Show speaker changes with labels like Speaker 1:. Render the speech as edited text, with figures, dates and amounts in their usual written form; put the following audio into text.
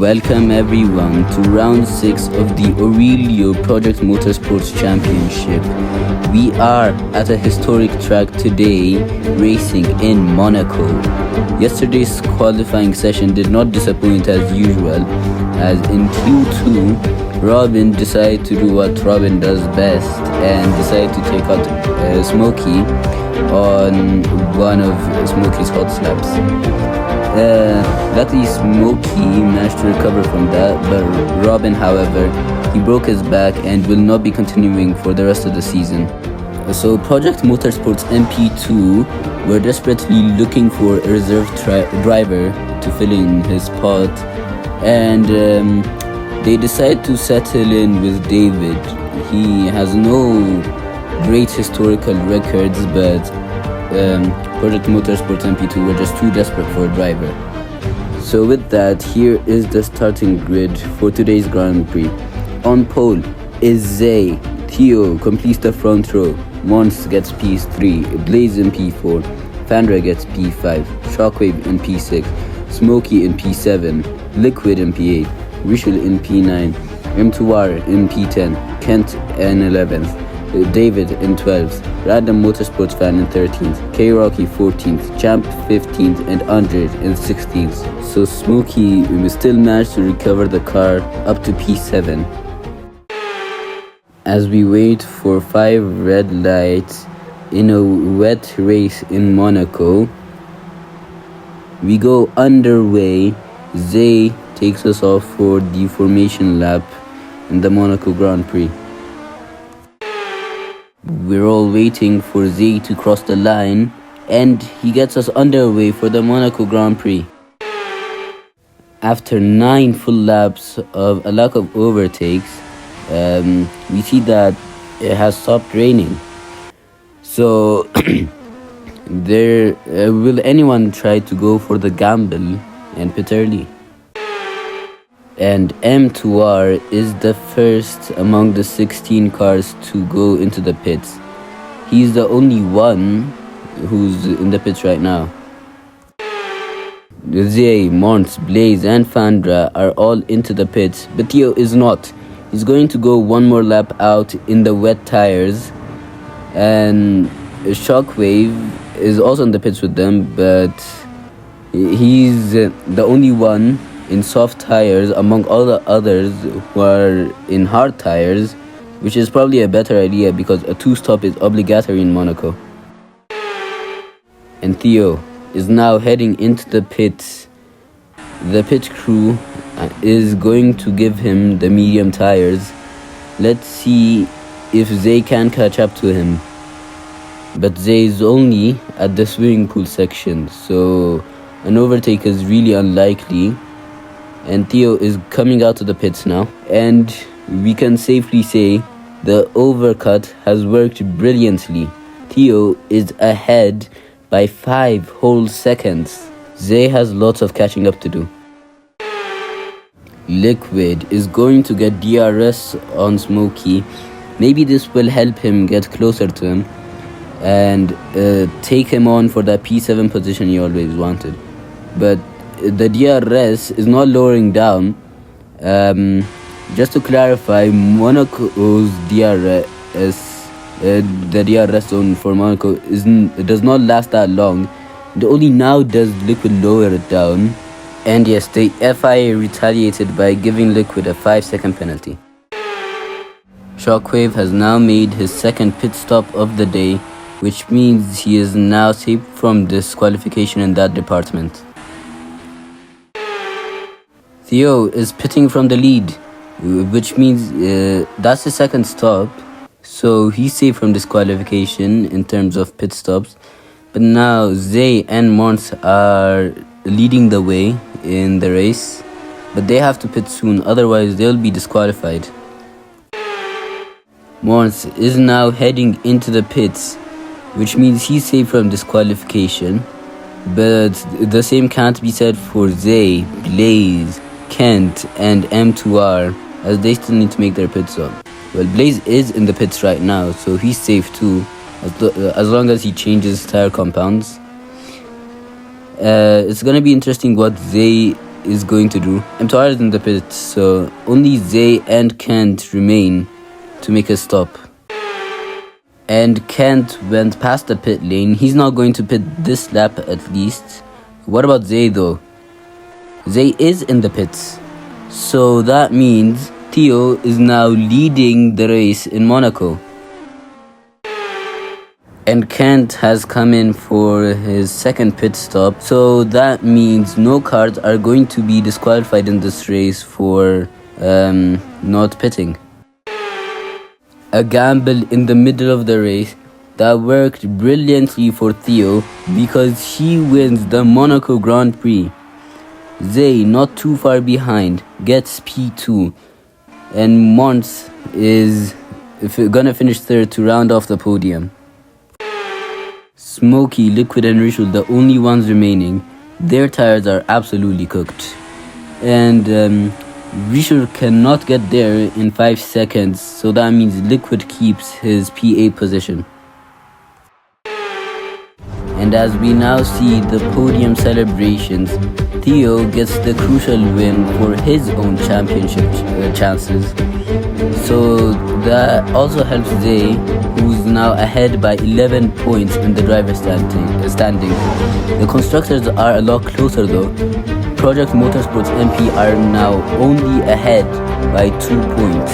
Speaker 1: Welcome everyone to round 6 of the Aurelio Project Motorsports Championship. We are at a historic track today, racing in Monaco. Yesterday's qualifying session did not disappoint as usual, as in Q2, Robin decided to do what Robin does best and decided to take out Smokey on one of Smokey's hot slaps. Luckily Smokey managed to recover from that, but Robin, however, he broke his back and will not be continuing for the rest of the season. So Project Motorsports MP2 were desperately looking for a reserve driver to fill in his spot, and they decided to settle in with David. He has no great historical records, but Project Motorsports MP2 were just too desperate for a driver. So with that, here is the starting grid for today's Grand Prix. On pole is Zay. Theo completes the front row. Mons gets P3, Blaze in P4, Fandra gets P5, Shockwave in P6, Smokey in P7, Liquid in P8, Rishal in P9, M2R in P10, Kent in 11th, David in 12th, Random Motorsports Fan in 13th, K-Rocky 14th, Champ 15th, and Andre in 16th. So Smokey still managed to recover the car up to P7. As we wait for 5 red lights in a wet race in Monaco, we go underway. Zay takes us off for the formation lap in the Monaco Grand Prix. We're all waiting for Zay to cross the line, and he gets us underway for the Monaco Grand Prix. After 9 full laps of a lack of overtakes, we see that it has stopped raining. So, will anyone try to go for the gamble and pit early? And M2R is the first among the 16 cars to go into the pits. He's the only one who's in the pits right now. Zay, Mons, Blaze and Fandra are all into the pits, but Theo is not. He's going to go one more lap out in the wet tires, and Shockwave is also in the pits with them, but he's the only one in soft tires among all the others who are in hard tires, which is probably a better idea because a 2-stop is obligatory in Monaco. And Theo is now heading into the pits. The pit crew is going to give him the medium tires. Let's see if Zay can catch up to him. But Zay is only at the swimming pool section, so an overtake is really unlikely. And Theo is coming out of the pits now, and we can safely say the overcut has worked brilliantly. Theo is ahead by 5 whole seconds. Zay has lots of catching up to do. Liquid is going to get DRS on Smokey. Maybe this will help him get closer to him and take him on for that P7 position he always wanted. But the DRS is not lowering down. Just to clarify, Monaco's DRS, the DRS zone for Monaco it does not last that long. It only now does Liquid lower it down. And yes, the FIA retaliated by giving Liquid a 5-second penalty. Shockwave has now made his second pit stop of the day, which means he is now safe from disqualification in that department. Theo is pitting from the lead, which means that's the second stop, so he's safe from disqualification in terms of pit stops. But now Zay and Mons are leading the way in the race, but they have to pit soon, otherwise they'll be disqualified. Mons is now heading into the pits, which means he's safe from disqualification, but the same can't be said for Zay, Blaze, Kent and M2R, as they still need to make their pit stop. Well, Blaze is in the pits right now, so he's safe too, as long as he changes tire compounds. It's gonna be interesting what Zay is going to do. MTR is in the pits, so only Zay and Kent remain to make a stop. And Kent went past the pit lane. He's not going to pit this lap at least. What about Zay though? Zay is in the pits. So that means Theo is now leading the race in Monaco. And Kent has come in for his second pit stop. So that means no cars are going to be disqualified in this race for not pitting. A gamble in the middle of the race that worked brilliantly for Theo because he wins the Monaco Grand Prix. Zay, not too far behind, gets P2, and Mons is gonna finish third to round off the podium. Smokey, Liquid and Ritual, the only ones remaining, their tires are absolutely cooked. And Ritual cannot get there in 5 seconds, so that means Liquid keeps his P8 position. And as we now see the podium celebrations, Theo gets the crucial win for his own championship chances. So that also helps Zay, who's now ahead by 11 points in the driver's standing. The constructors are a lot closer though. Project Motorsports MP are now only ahead by 2 points.